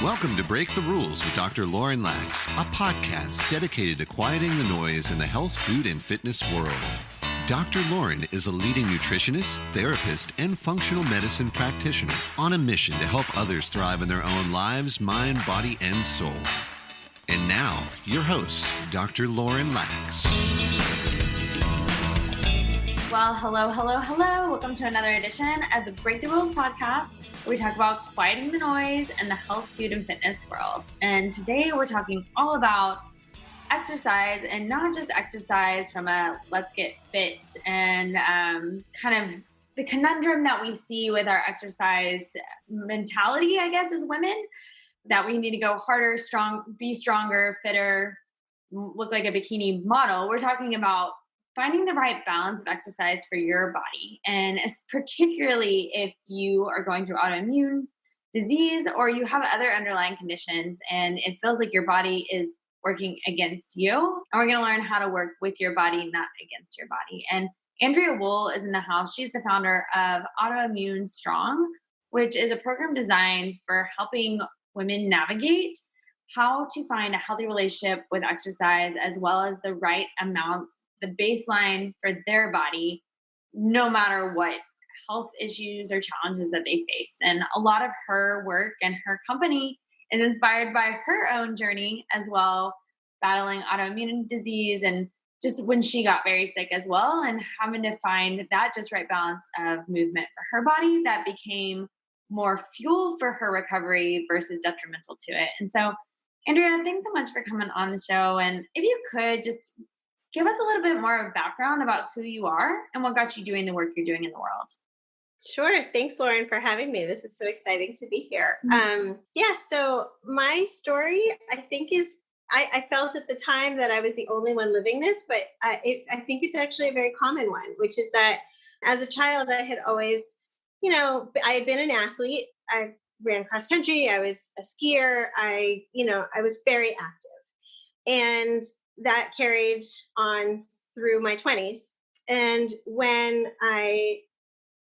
Welcome to Break the Rules with Dr. Lauren Lax, a podcast dedicated to quieting the noise in the health, food, and fitness world. Dr. Lauren is a leading nutritionist, therapist, and functional medicine practitioner on a mission to help others thrive in their own lives, mind, body, and soul. And now, your host, Dr. Lauren Lax. Well, hello. Welcome to another edition of the Break the Rules podcast, where we talk about quieting the noise in the health, food, and fitness world. And today we're talking all about exercise, and not just exercise from a let's get fit and kind of the conundrum that we see with our exercise mentality, I guess, as women, that we need to go harder, be stronger, fitter, look like a bikini model. We're talking about finding the right balance of exercise for your body. And particularly if you are going through autoimmune disease or you have other underlying conditions and it feels like your body is working against you. And we're going to learn how to work with your body, not against your body. And Andrea Wool is in the house. She's the founder of Autoimmune Strong, which is a program designed for helping women navigate how to find a healthy relationship with exercise, as well as the right amount, the baseline for their body, no matter what health issues or challenges that they face. And a lot of her work and her company is inspired by her own journey as well, battling autoimmune disease and just when she got very sick as well, and having to find that just right balance of movement for her body that became more fuel for her recovery versus detrimental to it. And so, Andrea, thanks so much for coming on the show. And if you could just give us a little bit more background about who you are and what got you doing the work you're doing in the world. Sure. Thanks, Lauren, for having me. This is so exciting to be here. So my story, I think, is I felt at the time that I was the only one living this, but I think it's actually a very common one, which is that as a child, I had always, I had been an athlete. I ran cross country. I was a skier. I was very active. And that carried on through my 20s. And when I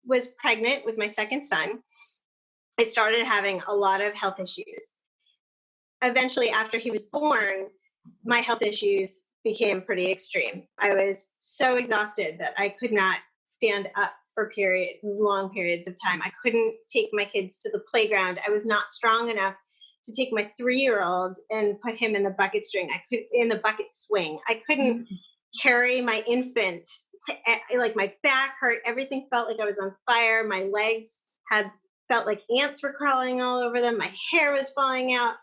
was pregnant with my second son, I started having a lot of health issues. Eventually, after he was born, my health issues became pretty extreme. I was so exhausted that I could not stand up for long periods of time. I couldn't take my kids to the playground. I was not strong enough to take my 3-year-old and put him in the bucket swing. I couldn't carry my infant. Like, my back hurt. Everything felt like I was on fire. My legs felt like ants were crawling all over them. My hair was falling out.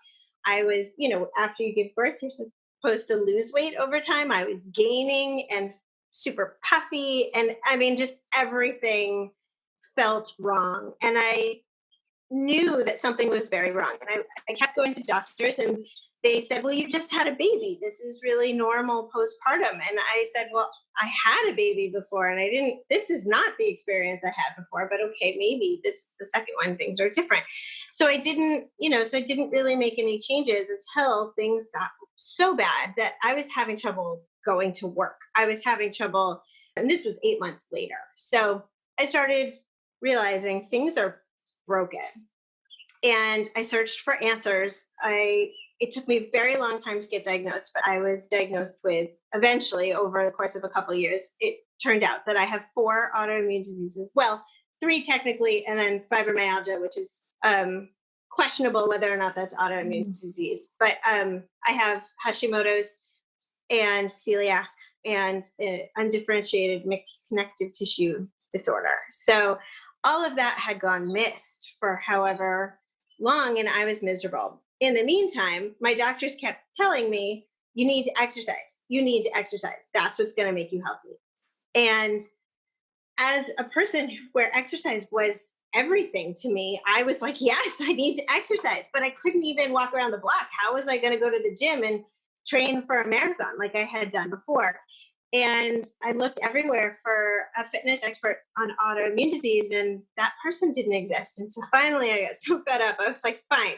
I was, after you give birth, you're supposed to lose weight over time. I was gaining and super puffy. And I mean, just everything felt wrong. And I knew that something was very wrong. And I kept going to doctors, and they said, well, you just had a baby. This is really normal postpartum. And I said, well, I had a baby before, and this is not the experience I had before, but okay, maybe the second one, things are different. So I didn't really make any changes until things got so bad that I was having trouble going to work. I was having trouble, and this was 8 months later. So I started realizing things are broken. And I searched for answers. It took me a very long time to get diagnosed, but I was diagnosed with, eventually, over the course of a couple of years, it turned out that I have 4 autoimmune diseases. Well, 3 technically, and then fibromyalgia, which is questionable whether or not that's autoimmune disease. But I have Hashimoto's and celiac and undifferentiated mixed connective tissue disorder. So all of that had gone missed for however long, and I was miserable. In the meantime, my doctors kept telling me, you need to exercise. You need to exercise. That's what's going to make you healthy. And as a person where exercise was everything to me, I was like, yes, I need to exercise, but I couldn't even walk around the block. How was I going to go to the gym and train for a marathon like I had done before? And I looked everywhere for a fitness expert on autoimmune disease, and that person didn't exist. And so finally I got so fed up. I was like, fine,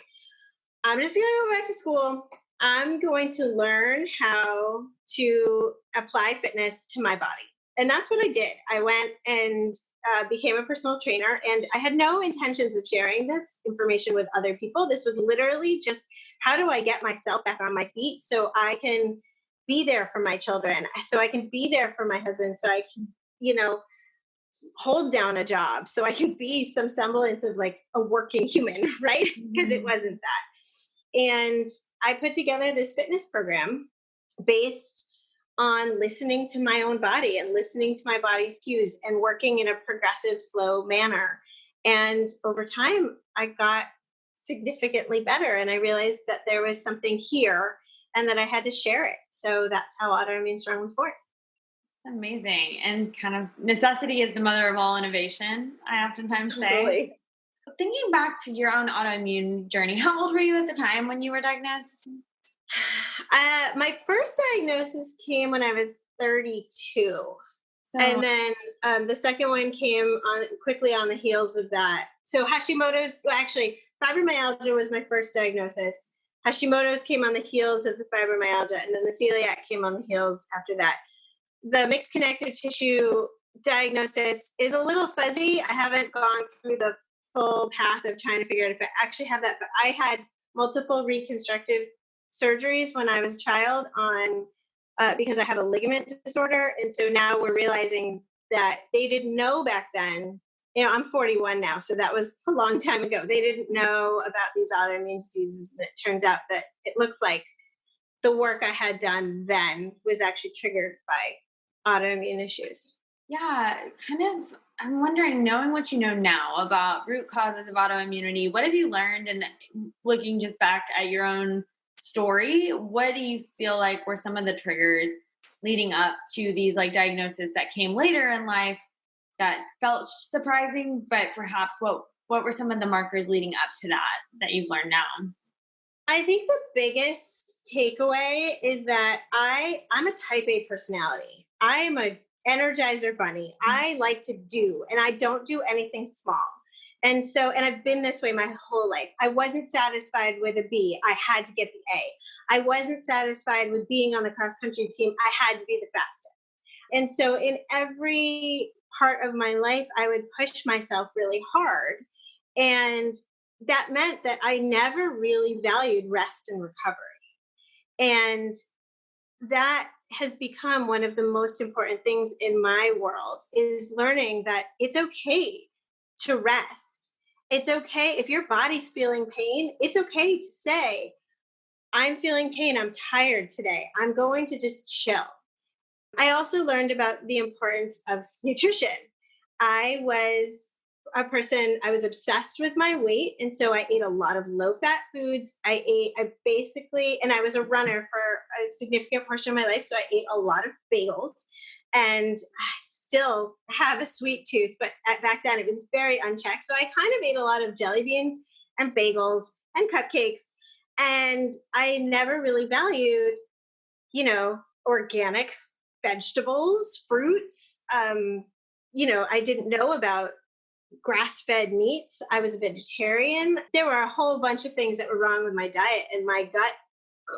I'm just going to go back to school. I'm going to learn how to apply fitness to my body. And that's what I did. I went and became a personal trainer, and I had no intentions of sharing this information with other people. This was literally just, how do I get myself back on my feet so I can be there for my children, so I can be there for my husband, so I can, hold down a job, so I can be some semblance of like a working human, right? Because it wasn't that. And I put together this fitness program based on listening to my own body and listening to my body's cues and working in a progressive, slow manner. And over time, I got significantly better. And I realized that there was something here and that I had to share it. So that's how Autoimmune Strong was born. It's amazing. And kind of necessity is the mother of all innovation, I oftentimes say. Totally. Thinking back to your own autoimmune journey, how old were you at the time when you were diagnosed? My first diagnosis came when I was 32. So, And then the second one came quickly on the heels of that. So Hashimoto's, well, actually, fibromyalgia was my first diagnosis. Hashimoto's came on the heels of the fibromyalgia, and then the celiac came on the heels after that. The mixed connective tissue diagnosis is a little fuzzy. I haven't gone through the full path of trying to figure out if I actually have that, but I had multiple reconstructive surgeries when I was a child because I have a ligament disorder. And so now we're realizing that they didn't know back then. I'm 41 now, so that was a long time ago. They didn't know about these autoimmune diseases. And it turns out that it looks like the work I had done then was actually triggered by autoimmune issues. yeah, I'm wondering, knowing what you know now about root causes of autoimmunity, what have you learned? And looking just back at your own story, what do you feel like were some of the triggers leading up to these like diagnoses that came later in life that felt surprising, but perhaps what were some of the markers leading up to that you've learned now? I think the biggest takeaway is that I'm a type A personality. I am a energizer bunny. I like to do, and I don't do anything small. And I've been this way my whole life. I wasn't satisfied with a B. I had to get the A. I wasn't satisfied with being on the cross country team. I had to be the fastest. And so in every part of my life, I would push myself really hard. And that meant that I never really valued rest and recovery. And that has become one of the most important things in my world, is learning that it's okay to rest. It's okay if your body's feeling pain. It's okay to say, I'm feeling pain. I'm tired today. I'm going to just chill. I also learned about the importance of nutrition. I was obsessed with my weight. And so I ate a lot of low fat foods. I was a runner for a significant portion of my life. So I ate a lot of bagels, and I still have a sweet tooth, but back then it was very unchecked. So I kind of ate a lot of jelly beans and bagels and cupcakes. And I never really valued, organic vegetables, fruits. I didn't know about grass-fed meats. I was a vegetarian. There were a whole bunch of things that were wrong with my diet, and my gut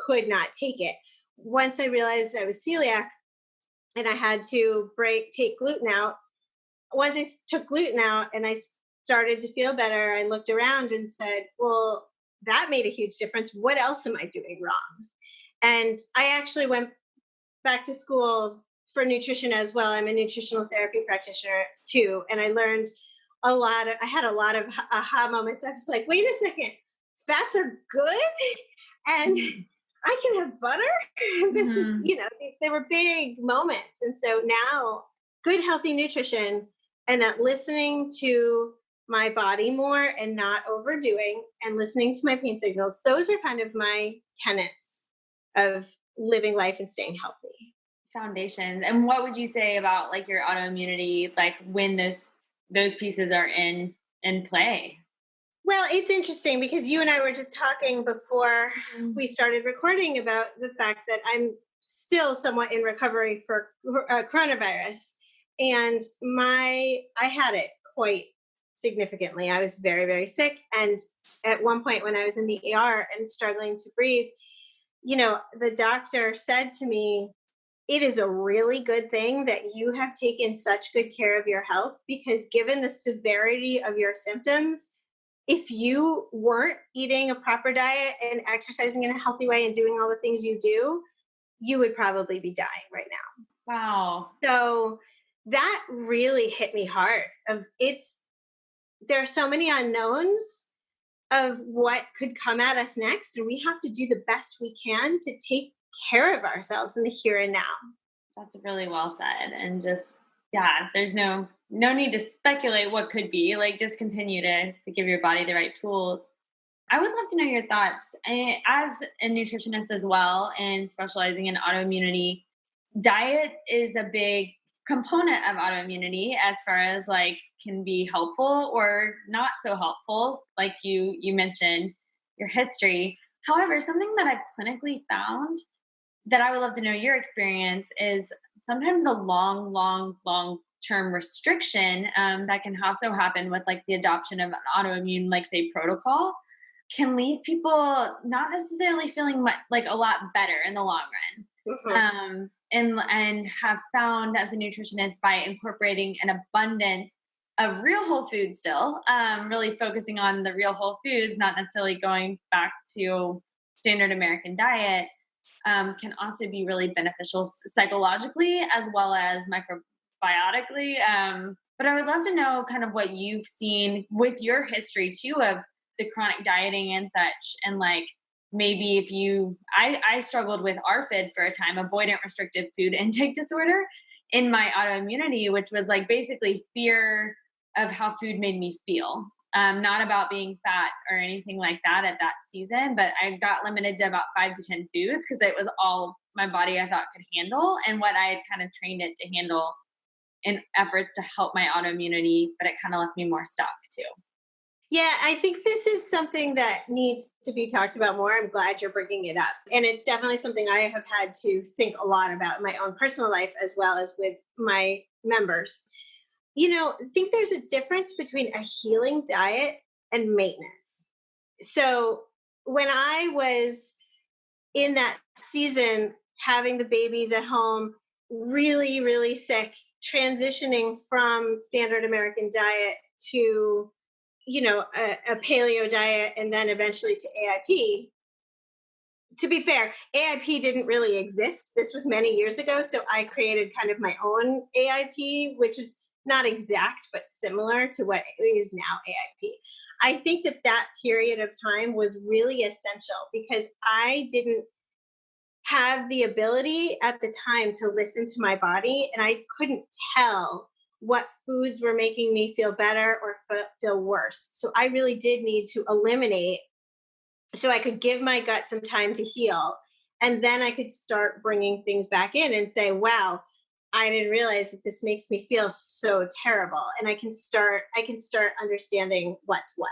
could not take it. Once I realized I was celiac and I had to take gluten out, once I took gluten out and I started to feel better, I looked around and said, well, that made a huge difference. What else am I doing wrong? And I actually went back to school for nutrition as well. I'm a nutritional therapy practitioner too. And I learned I had a lot of aha moments. I was like, wait a second, fats are good and I can have butter. This is, they were big moments. And so now good, healthy nutrition and that listening to my body more and not overdoing and listening to my pain signals, those are kind of my tenets of living life and staying healthy. Foundations. And what would you say about like your autoimmunity, like when those pieces are in play? Well, it's interesting because you and I were just talking before we started recording about the fact that I'm still somewhat in recovery for coronavirus. And I had it quite significantly. I was very, very sick. And at one point when I was in the ER and struggling to breathe, the doctor said to me, it is a really good thing that you have taken such good care of your health, because given the severity of your symptoms, if you weren't eating a proper diet and exercising in a healthy way and doing all the things you do, you would probably be dying right now. Wow. So that really hit me hard. There are so many unknowns of what could come at us next, and we have to do the best we can to take care of ourselves in the here and now. That's really well said. And just, yeah, there's no need to speculate what could be. Like, just continue to give your body the right tools. I would love to know your thoughts. As a nutritionist as well and specializing in autoimmunity, diet is a big component of autoimmunity as far as like can be helpful or not so helpful, like you mentioned your history. However, something that I've clinically found that I would love to know your experience is sometimes the long term restriction that can also happen with like the adoption of an autoimmune, like say protocol, can leave people not necessarily feeling like a lot better in the long run. And have found as a nutritionist, by incorporating an abundance of real whole foods still, really focusing on the real whole foods, not necessarily going back to standard American diet, can also be really beneficial psychologically as well as microbiotically. But I would love to know kind of what you've seen with your history too of the chronic dieting and such, and like maybe if I struggled with ARFID for a time, avoidant restrictive food intake disorder, in my autoimmunity, which was like basically fear of how food made me feel. Not about being fat or anything like that at that season, but I got limited to about 5 to 10 foods because it was all my body I thought could handle and what I had kind of trained it to handle in efforts to help my autoimmunity, but it kind of left me more stuck too. Yeah, I think this is something that needs to be talked about more. I'm glad you're bringing it up. And it's definitely something I have had to think a lot about in my own personal life as well as with my members. I think there's a difference between a healing diet and maintenance. So when I was in that season, having the babies at home, really, really sick, transitioning from standard American diet to a paleo diet and then eventually to AIP. To be fair, AIP didn't really exist. This was many years ago. So I created kind of my own AIP, which is not exact, but similar to what is now AIP. I think that period of time was really essential because I didn't have the ability at the time to listen to my body, and I couldn't tell what foods were making me feel better or feel worse. So I really did need to eliminate so I could give my gut some time to heal. And then I could start bringing things back in and say, wow, I didn't realize that this makes me feel so terrible. And I can start understanding what's what.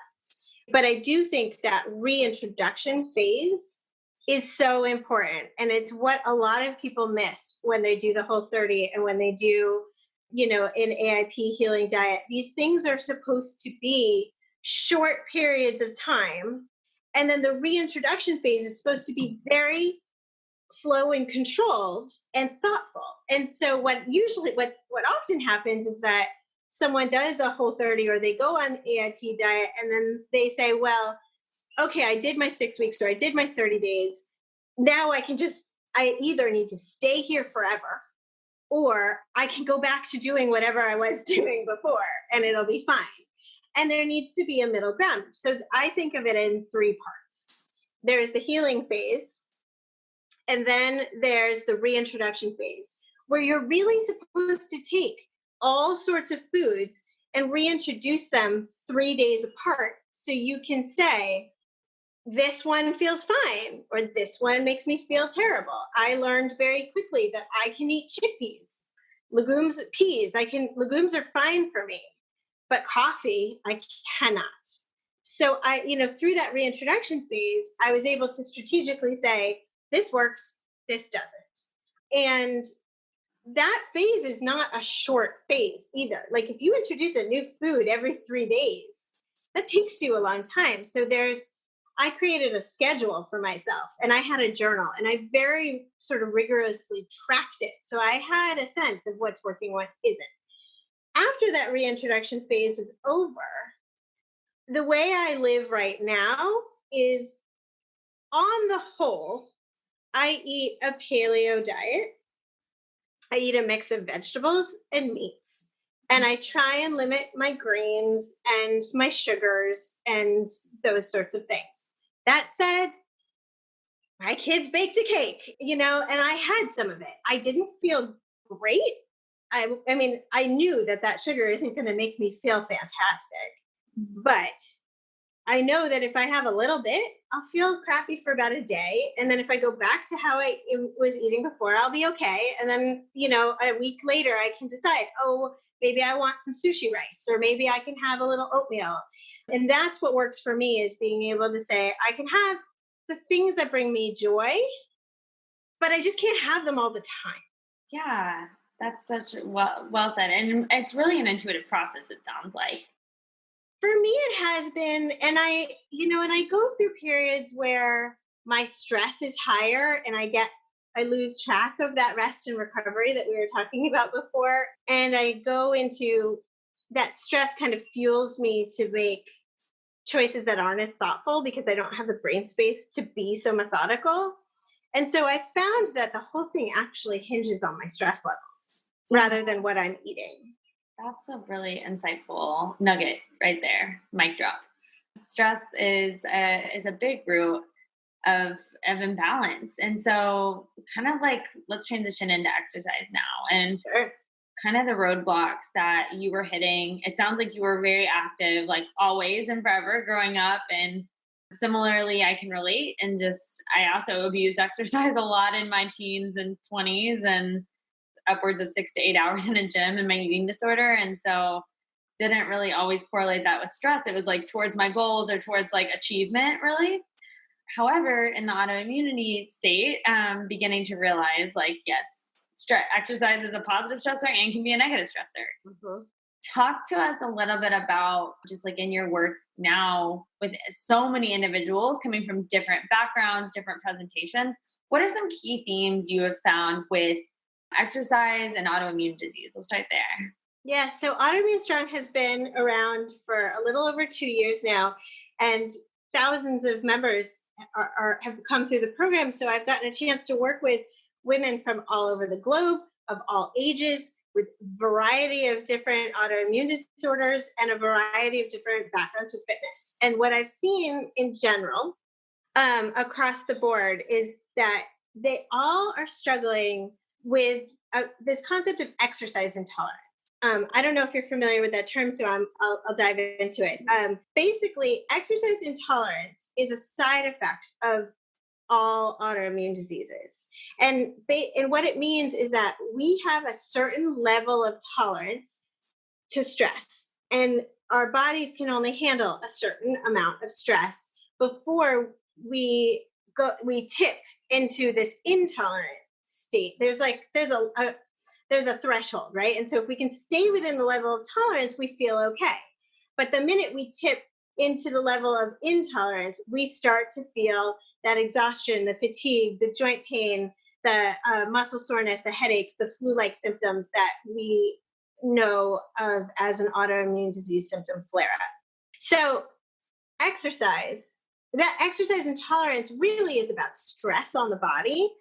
But I do think that reintroduction phase is so important. And it's what a lot of people miss when they do the Whole30 and when they do an AIP healing diet. These things are supposed to be short periods of time. And then the reintroduction phase is supposed to be very slow and controlled and thoughtful. And so what often happens is that someone does a Whole30 or they go on the AIP diet and then they say, well, okay, I did my 6 weeks or I did my 30 days. Now I either need to stay here forever or I can go back to doing whatever I was doing before and it'll be fine. And there needs to be a middle ground. So I think of it in 3 parts. There's the healing phase, and then there's the reintroduction phase, where you're really supposed to take all sorts of foods and reintroduce them 3 days apart. So you can say, this one feels fine, or this one makes me feel terrible. I learned very quickly that I can eat chickpeas, legumes, peas. Legumes are fine for me, but coffee, I cannot. So through that reintroduction phase, I was able to strategically say, this works, this doesn't. And that phase is not a short phase either. Like if you introduce a new food every 3 days, that takes you a long time. So there's I created a schedule for myself, and I had a journal, and I very sort of rigorously tracked it. So I had a sense of what's working, what isn't. After that reintroduction phase was over, the way I live right now is, on the whole, I eat a paleo diet. I eat a mix of vegetables and meats. And I try and limit my grains and my sugars and those sorts of things. That said, my kids baked a cake, and I had some of it. I didn't feel great. I mean, I knew that sugar isn't going to make me feel fantastic, but I know that if I have a little bit, I'll feel crappy for about a day. And then if I go back to how I was eating before, I'll be okay. And then, a week later, I can decide, oh, maybe I want some sushi rice, or maybe I can have a little oatmeal. And that's what works for me, is being able to say, I can have the things that bring me joy, but I just can't have them all the time. Yeah, that's such well said. And it's really an intuitive process, it sounds like. For me, it has been, and I go through periods where my stress is higher and I lose track of that rest and recovery that we were talking about before. And I go into that stress kind of fuels me to make choices that aren't as thoughtful, because I don't have the brain space to be so methodical. And so I found that the whole thing actually hinges on my stress levels rather than what I'm eating. That's a really insightful nugget right there. Mic drop. Stress is a big root of imbalance. And so kind of like, let's transition into exercise now, and Sure. kind of the roadblocks that you were hitting. It sounds like you were very active, like always and forever growing up. And similarly, I can relate. And I also abused exercise a lot in my teens and 20s, and upwards of 6 to 8 hours in a gym, and my eating disorder. And so didn't really always correlate that with stress. It was like towards my goals or towards like achievement, really. However, in the autoimmunity state, beginning to realize, like, yes, exercise is a positive stressor and can be a negative stressor. Mm-hmm. Talk to us a little bit about, just like in your work now with so many individuals coming from different backgrounds, different presentations, what are some key themes you have found with exercise and autoimmune disease? We'll start there. Yeah, so Autoimmune Strong has been around for a little over 2 years now, and thousands of members have come through the program. So I've gotten a chance to work with women from all over the globe, of all ages, with a variety of different autoimmune disorders and a variety of different backgrounds with fitness. And what I've seen in general across the board is that they all are struggling with this concept of exercise intolerance. I don't know if you're familiar with that term, so I'll dive into it. Basically, exercise intolerance is a side effect of all autoimmune diseases. And what it means is that we have a certain level of tolerance to stress, and our bodies can only handle a certain amount of stress before we tip into this intolerant state. There's a threshold, right? And so if we can stay within the level of tolerance, we feel okay. But the minute we tip into the level of intolerance, we start to feel that exhaustion, the fatigue, the joint pain, the muscle soreness, the headaches, the flu-like symptoms that we know of as an autoimmune disease symptom flare-up. So that exercise intolerance really is about stress on the body,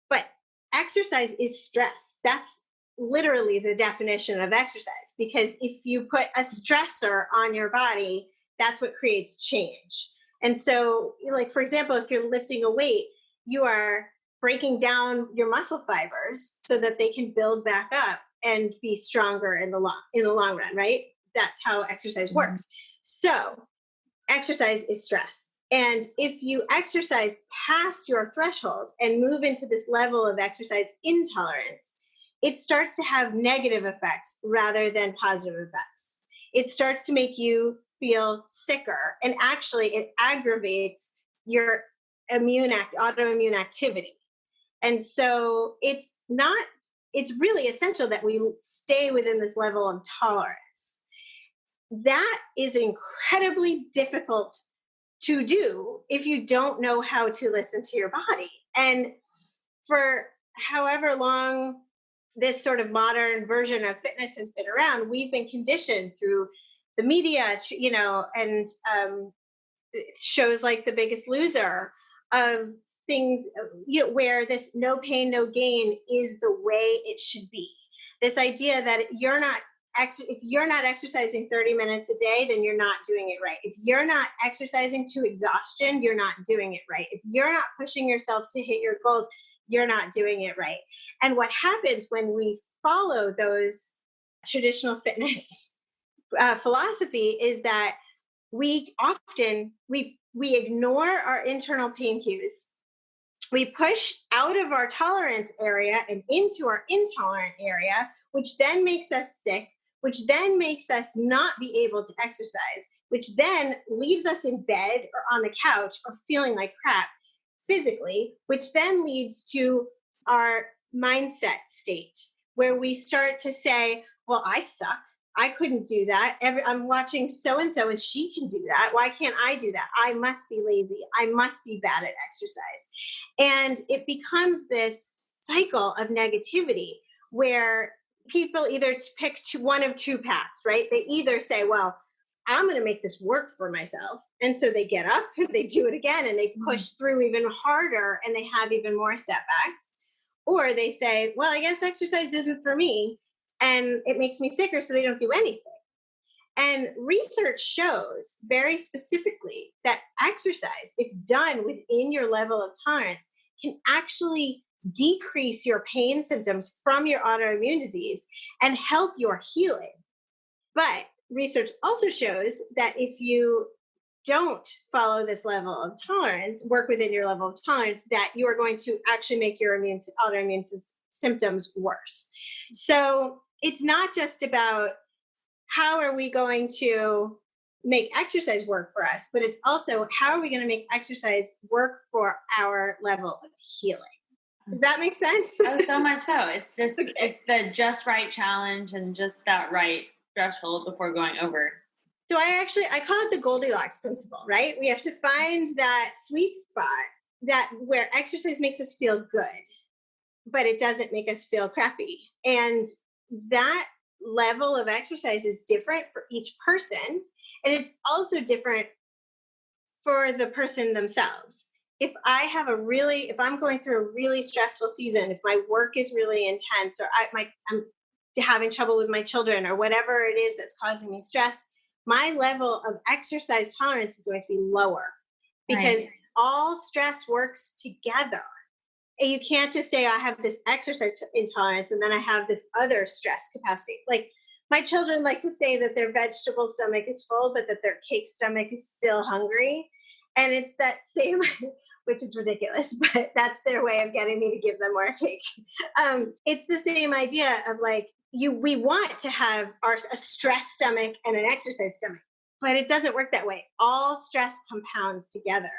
but exercise is stress. That's literally the definition of exercise, because if you put a stressor on your body, that's what creates change. And so, like, for example, if you're lifting a weight, you are breaking down your muscle fibers so that they can build back up and be stronger in the long run, right? That's how exercise works. So exercise is stress. And if you exercise past your threshold and move into this level of exercise intolerance, it starts to have negative effects rather than positive effects. It starts to make you feel sicker, and actually it aggravates your autoimmune activity. And so it's really essential that we stay within this level of tolerance. That is incredibly difficult to do if you don't know how to listen to your body. And for however long this sort of modern version of fitness has been around, we've been conditioned through the media, and shows like The Biggest Loser, of things, where this no pain, no gain is the way it should be. This idea that if you're not exercising 30 minutes a day, then you're not doing it right. If you're not exercising to exhaustion, you're not doing it right. If you're not pushing yourself to hit your goals, you're not doing it right. And what happens when we follow those traditional fitness philosophy is that we often ignore our internal pain cues. We push out of our tolerance area and into our intolerant area, which then makes us sick, which then makes us not be able to exercise, which then leaves us in bed or on the couch or feeling like crap physically, which then leads to our mindset state where we start to say, well, I suck. I couldn't do that. I'm watching so-and-so and she can do that. Why can't I do that? I must be lazy. I must be bad at exercise. And it becomes this cycle of negativity where people either pick one of two paths, right? They either say, well, I'm going to make this work for myself. And so they get up and they do it again and they push through even harder and they have even more setbacks. Or they say, well, I guess exercise isn't for me and it makes me sicker, so they don't do anything. And research shows very specifically that exercise, if done within your level of tolerance, can actually decrease your pain symptoms from your autoimmune disease and help your healing. But research also shows that if you don't follow this level of tolerance, work within your level of tolerance, that you are going to actually make your autoimmune symptoms worse. So it's not just about how are we going to make exercise work for us, but it's also how are we going to make exercise work for our level of healing. Does that make sense? Oh, so much so. It's just, okay. It's the just right challenge and just that right threshold before going over. So I call it the Goldilocks principle, right? We have to find that sweet spot where exercise makes us feel good, but it doesn't make us feel crappy. And that level of exercise is different for each person. And it's also different for the person themselves. If I'm going through a really stressful season, if my work is really intense, or I'm having trouble with my children, or whatever it is that's causing me stress, my level of exercise tolerance is going to be lower because all stress works together. And you can't just say, I have this exercise intolerance and then I have this other stress capacity. Like my children like to say that their vegetable stomach is full, but that their cake stomach is still hungry. And it's that same, which is ridiculous, but that's their way of getting me to give them more cake. It's the same idea of like, we want to have a stress stomach and an exercise stomach, but it doesn't work that way. All stress compounds together.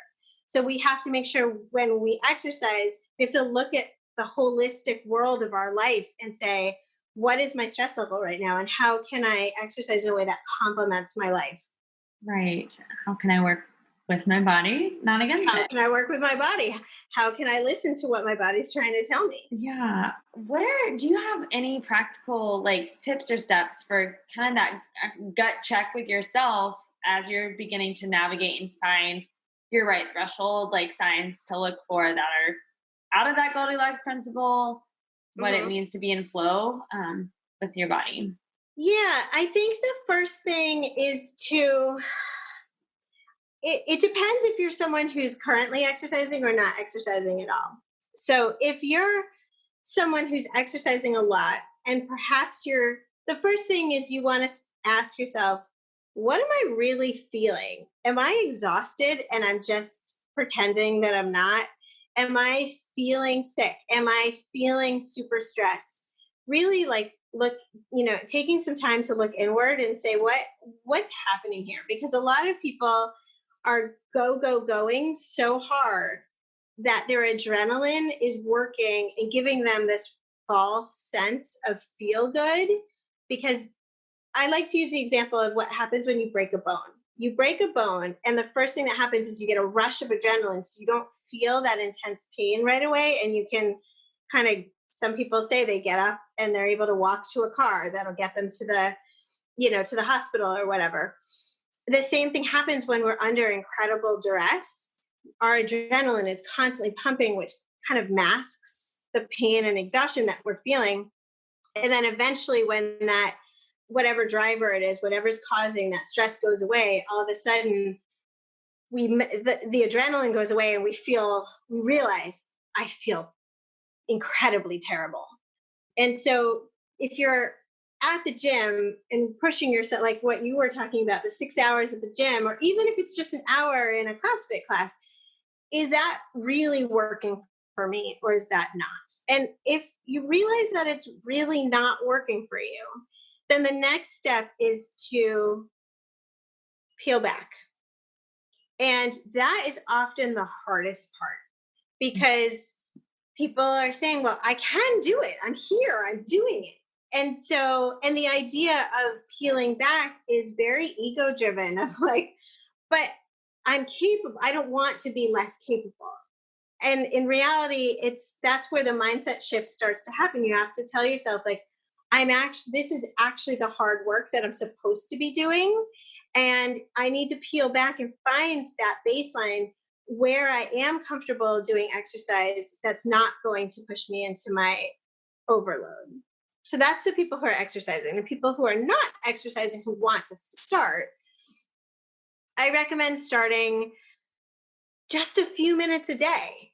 So we have to make sure when we exercise, we have to look at the holistic world of our life and say, what is my stress level right now? And how can I exercise in a way that complements my life? Right. How can I work with my body, not against it? How can I work with my body? How can I listen to what my body's trying to tell me? Yeah. Do you have any practical tips or steps for kind of that gut check with yourself as you're beginning to navigate and find your right threshold, signs to look for that are out of that Goldilocks principle, what it means to be in flow with your body? Yeah, I think the first thing is it depends if you're someone who's currently exercising or not exercising at all. So if you're someone who's exercising a lot and perhaps the first thing is you want to ask yourself, what am I really feeling? Am I exhausted and I'm just pretending that I'm not? Am I feeling sick? Am I feeling super stressed? Really look, taking some time to look inward and say, what's happening here? Because a lot of people are going so hard that their adrenaline is working and giving them this false sense of feel good. Because I like to use the example of what happens when you break a bone. you break a bone, and the first thing that happens is you get a rush of adrenaline. So you don't feel that intense pain right away. And you can kind of, some people say they get up and they're able to walk to a car that'll get them to the hospital or whatever. The same thing happens when we're under incredible duress. Our adrenaline is constantly pumping, which kind of masks the pain and exhaustion that we're feeling. And then eventually when that, whatever driver it is, whatever's causing that stress goes away, all of a sudden the adrenaline goes away and we realize I feel incredibly terrible. And so if you're at the gym and pushing yourself, like what you were talking about, the 6 hours at the gym, or even if it's just an hour in a CrossFit class, is that really working for me or is that not? And if you realize that it's really not working for you, then the next step is to peel back. And that is often the hardest part because people are saying, well, I can do it. I'm here. I'm doing it. And so, and the idea of peeling back is very ego driven of like, but I'm capable. I don't want to be less capable. And in reality, that's where the mindset shift starts to happen. You have to tell yourself like, this is actually the hard work that I'm supposed to be doing. And I need to peel back and find that baseline where I am comfortable doing exercise that's not going to push me into my overload. So that's the people who are exercising. The people who are not exercising who want to start, I recommend starting just a few minutes a day.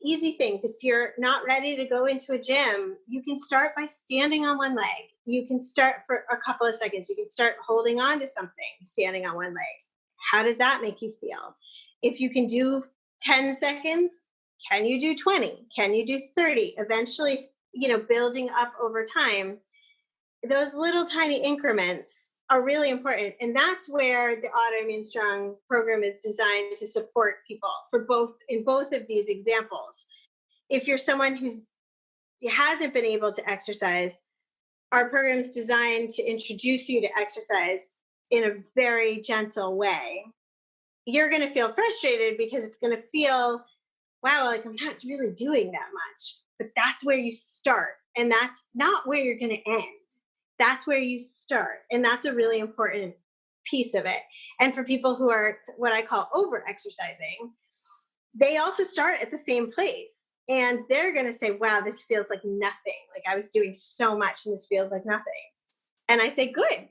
Easy things. If you're not ready to go into a gym, you can start by standing on one leg. You can start for a couple of seconds. You can start holding on to something, standing on one leg. How does that make you feel? If you can do 10 seconds, can you do 20? Can you do 30? Eventually, building up over time, those little tiny increments are really important. And that's where the Autoimmune Strong program is designed to support people in both of these examples. If you're someone who hasn't been able to exercise, our program is designed to introduce you to exercise in a very gentle way. You're going to feel frustrated because it's going to feel, wow, like I'm not really doing that much. But that's where you start. And that's not where you're going to end. That's where you start. And that's a really important piece of it. And for people who are what I call over exercising, they also start at the same place. And they're going to say, wow, this feels like nothing. Like I was doing so much and this feels like nothing. And I say, good.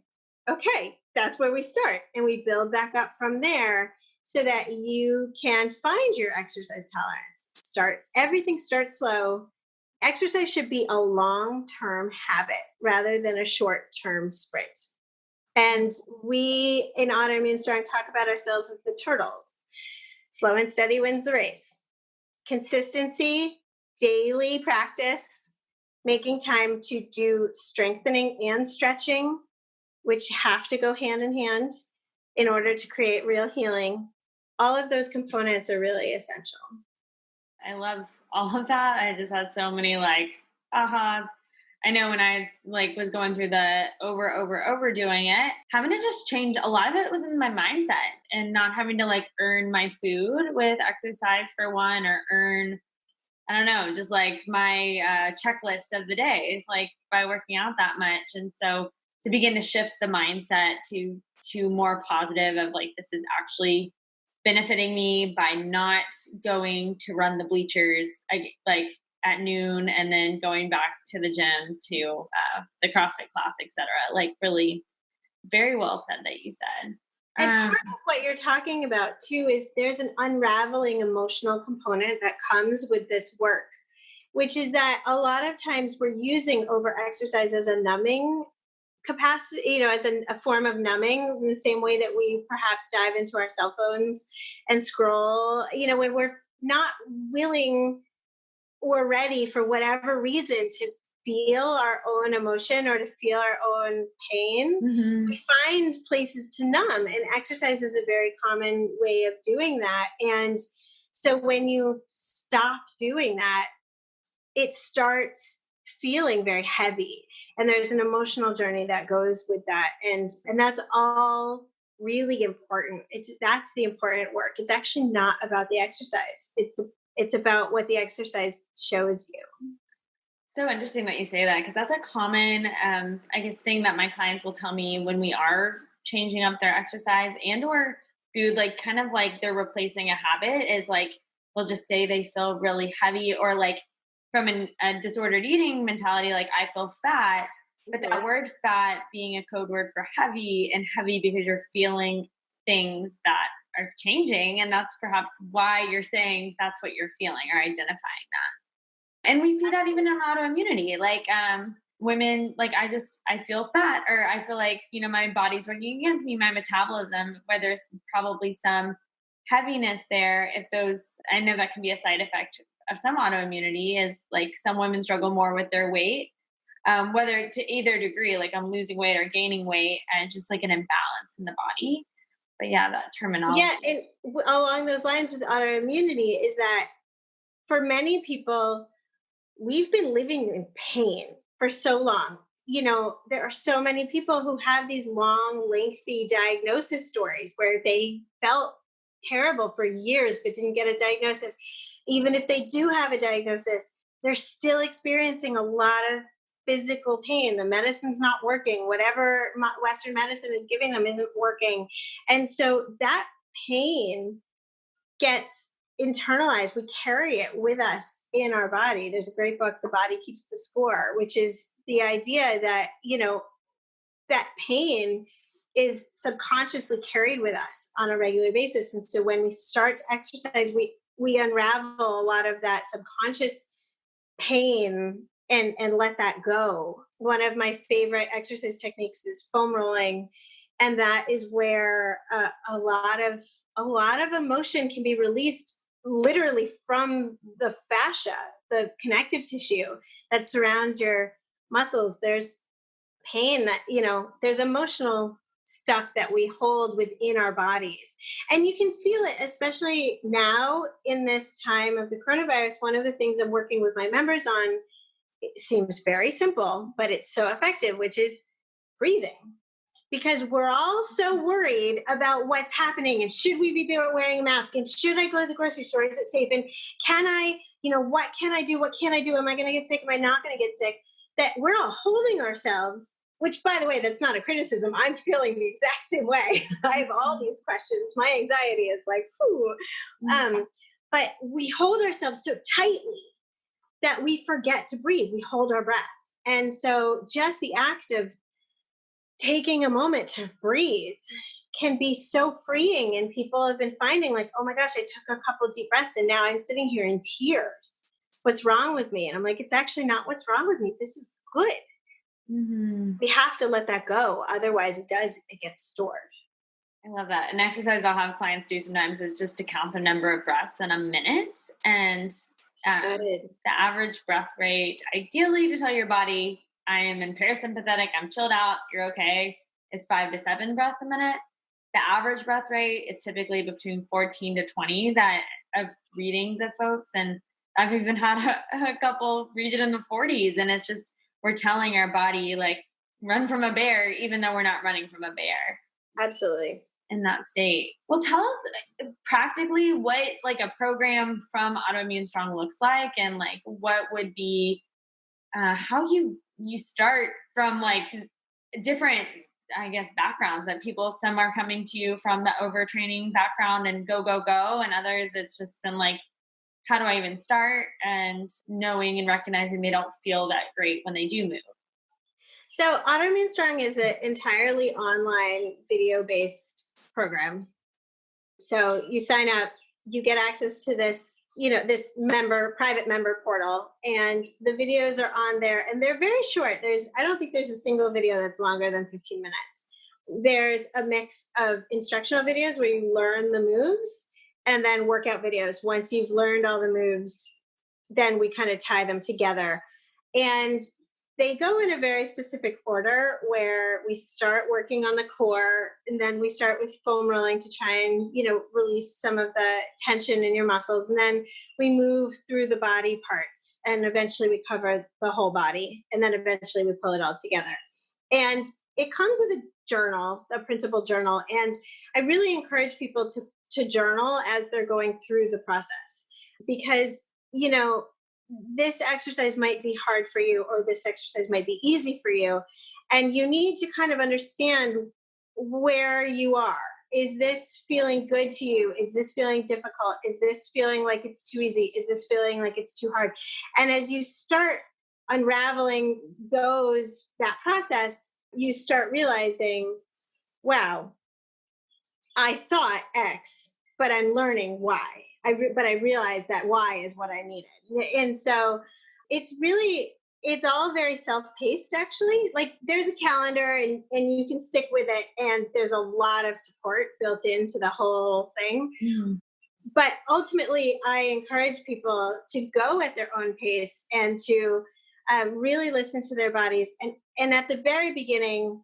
Okay, that's where we start. And we build back up from there so that you can find your exercise tolerance. Everything starts slow. Exercise should be a long-term habit rather than a short-term sprint. And we in Autoimmune Strong talk about ourselves as the turtles. Slow and steady wins the race. Consistency, daily practice, making time to do strengthening and stretching, which have to go hand in hand in order to create real healing. All of those components are really essential. I love all of that. I just had so many ahas. I know when I was going through the overdoing it, having to just change, a lot of it was in my mindset and not having to earn my food with exercise for one, or earn, I don't know, just my checklist of the day, by working out that much. And so to begin to shift the mindset to more positive of this is actually benefiting me by not going to run the bleachers at noon and then going back to the gym to the CrossFit class, etc. Really very well said that you said. And part of what you're talking about too is there's an unraveling emotional component that comes with this work, which is that a lot of times we're using over exercise as a numbing capacity, as a form of numbing, in the same way that we perhaps dive into our cell phones and scroll, when we're not willing or ready for whatever reason to feel our own emotion or to feel our own pain. Mm-hmm. We find places to numb, and exercise is a very common way of doing that. And so when you stop doing that, it starts feeling very heavy. And there's an emotional journey that goes with that. And that's all really important. That's the important work. It's actually not about the exercise. It's about what the exercise shows you. So interesting that you say that, because that's a common, I guess, thing that my clients will tell me when we are changing up their exercise and or food, like kind of like they're replacing a habit, is like they'll just say they feel really heavy, or like from a disordered eating mentality, like I feel fat, but that word fat being a code word for heavy, and heavy because you're feeling things that are changing. And that's perhaps why you're saying that's what you're feeling or identifying that. And we see that even in autoimmunity, like women, like I feel fat, or I feel like, my body's working against me, my metabolism, where there's probably some heaviness there. If those, I know that can be a side effect of some autoimmunity, is like some women struggle more with their weight, whether to either degree, like I'm losing weight or gaining weight, and just like an imbalance in the body. But yeah, that terminology. Yeah. And along those lines with autoimmunity is that for many people, we've been living in pain for so long. There are so many people who have these long, lengthy diagnosis stories where they felt terrible for years but didn't get a diagnosis. Even if they do have a diagnosis, they're still experiencing a lot of physical pain. The medicine's not working. Whatever Western medicine is giving them isn't working. And so that pain gets internalized. We carry it with us in our body. There's a great book, The Body Keeps the Score, which is the idea that, that pain is subconsciously carried with us on a regular basis. And so when we start to exercise, we unravel a lot of that subconscious pain and let that go. One of my favorite exercise techniques is foam rolling. And that is where a lot of emotion can be released literally from the fascia, the connective tissue that surrounds your muscles. There's pain that, there's emotional stuff that we hold within our bodies. And you can feel it, especially now in this time of the coronavirus. One of the things I'm working with my members on, it seems very simple, but it's so effective, which is breathing. Because we're all so worried about what's happening, and should we be wearing a mask, and should I go to the grocery store? Is it safe? And can I, what can I do? What can I do? Am I going to get sick? Am I not going to get sick? That we're all holding ourselves, which, by the way, that's not a criticism. I'm feeling the exact same way. I have all these questions. My anxiety is like, whew. But we hold ourselves so tightly that we forget to breathe. We hold our breath. And so just the act of taking a moment to breathe can be so freeing. And people have been finding like, oh my gosh, I took a couple deep breaths and now I'm sitting here in tears. What's wrong with me? And I'm like, it's actually not what's wrong with me. This is good. Mm-hmm. We have to let that go. Otherwise it gets stored. I love that. An exercise I'll have clients do sometimes is just to count the number of breaths in a minute. And the average breath rate, ideally to tell your body, I am in parasympathetic, I'm chilled out, you're okay, is 5 to 7 breaths a minute. The average breath rate is typically between 14 to 20 of readings of folks. And I've even had a couple read it in the 40s. And it's just, we're telling our body, like, run from a bear, even though we're not running from a bear. Absolutely. In that state. Well, tell us practically what like a program from Autoimmune Strong looks like, and like what would be how you start from like different, I guess, backgrounds that people, some are coming to you from the overtraining background and go, and others it's just been like, how do I even start? And knowing and recognizing they don't feel that great when they do move. So Autoimmune Strong is an entirely online video-based program. So you sign up, you get access to this, this private member portal, and the videos are on there and they're very short. I don't think there's a single video that's longer than 15 minutes. There's a mix of instructional videos where you learn the moves, and then workout videos. Once you've learned all the moves, then we kind of tie them together. And they go in a very specific order where we start working on the core, and then we start with foam rolling to try and, release some of the tension in your muscles. And then we move through the body parts, and eventually we cover the whole body. And then eventually we pull it all together. And it comes with a journal, a printable journal. And I really encourage people to journal as they're going through the process because, this exercise might be hard for you or this exercise might be easy for you. And you need to kind of understand where you are. Is this feeling good to you? Is this feeling difficult? Is this feeling like it's too easy? Is this feeling like it's too hard? And as you start unraveling that process, you start realizing, wow, I thought X, but I'm learning Y. But I realized that Y is what I needed. And so it's all very self-paced, actually. Like there's a calendar and you can stick with it. And there's a lot of support built into the whole thing. Mm. But ultimately, I encourage people to go at their own pace and to really listen to their bodies. And at the very beginning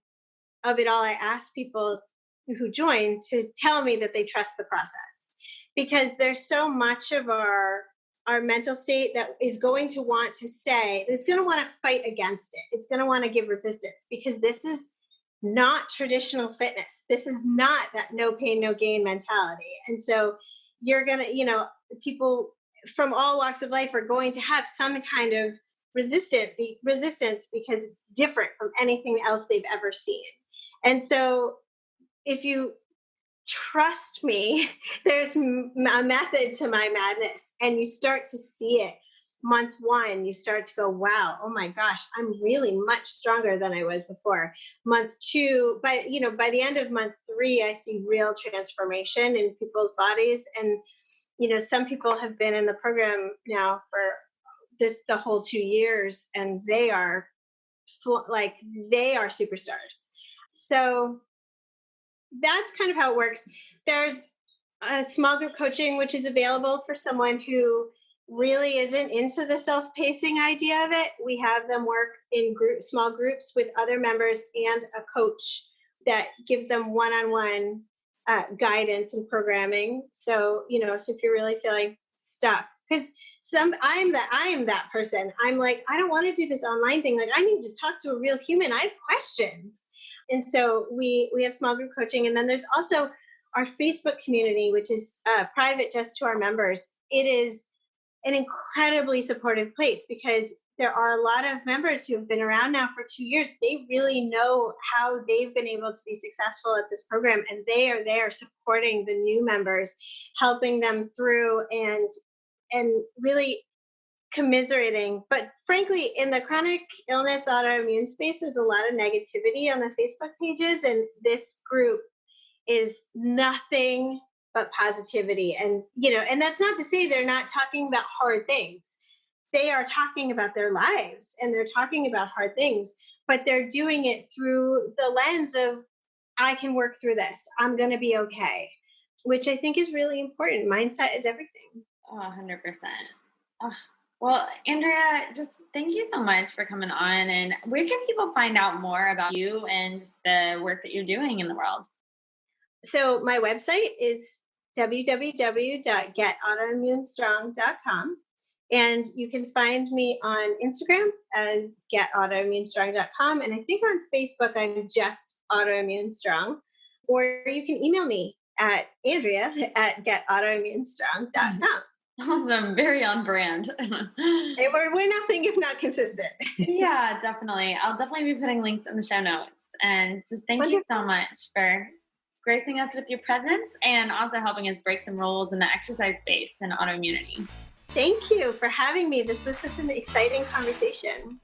of it all, I ask people who join to tell me that they trust the process. Because there's so much of our mental state that is going to want to say, it's going to want to fight against it. It's going to want to give resistance because this is not traditional fitness. This is not that no pain, no gain mentality. And so you're going to, people from all walks of life are going to have some kind of resistance because it's different from anything else they've ever seen. And so if you trust me, there's a method to my madness. And you start to see it. Month 1, you start to go, wow, oh my gosh, I'm really much stronger than I was before. Month 2, by the end of month 3, I see real transformation in people's bodies. And, some people have been in the program now for the whole 2 years, and they are superstars. So that's kind of how it works. There's a small group coaching, which is available for someone who really isn't into the self-pacing idea of it. We have them work in small groups with other members and a coach that gives them one-on-one guidance and programming. So, so if you're really feeling stuck, because I am that person. I'm like, I don't want to do this online thing. Like, I need to talk to a real human. I have questions. And so we have small group coaching. And then there's also our Facebook community, which is private just to our members. It is an incredibly supportive place because there are a lot of members who have been around now for 2 years. They really know how they've been able to be successful at this program. And they are there supporting the new members, helping them through and really commiserating. But frankly, in the chronic illness autoimmune space, there's a lot of negativity on the Facebook pages. And this group is nothing but positivity. And, and that's not to say they're not talking about hard things. They are talking about their lives and they're talking about hard things, but they're doing it through the lens of, I can work through this. I'm going to be okay, which I think is really important. Mindset is everything. Oh, 100%. Oh. Well, Andrea, just thank you so much for coming on. And where can people find out more about you and just the work that you're doing in the world? So my website is www.getautoimmunestrong.com. And you can find me on Instagram as getautoimmunestrong.com. And I think on Facebook, I'm just Autoimmune Strong. Or you can email me at andrea@getautoimmunestrong.com. Awesome. Very on brand. We're nothing if not consistent. Yeah, definitely. I'll definitely be putting links in the show notes. And just thank you so much for gracing us with your presence and also helping us break some rules in the exercise space and autoimmunity. Thank you for having me. This was such an exciting conversation.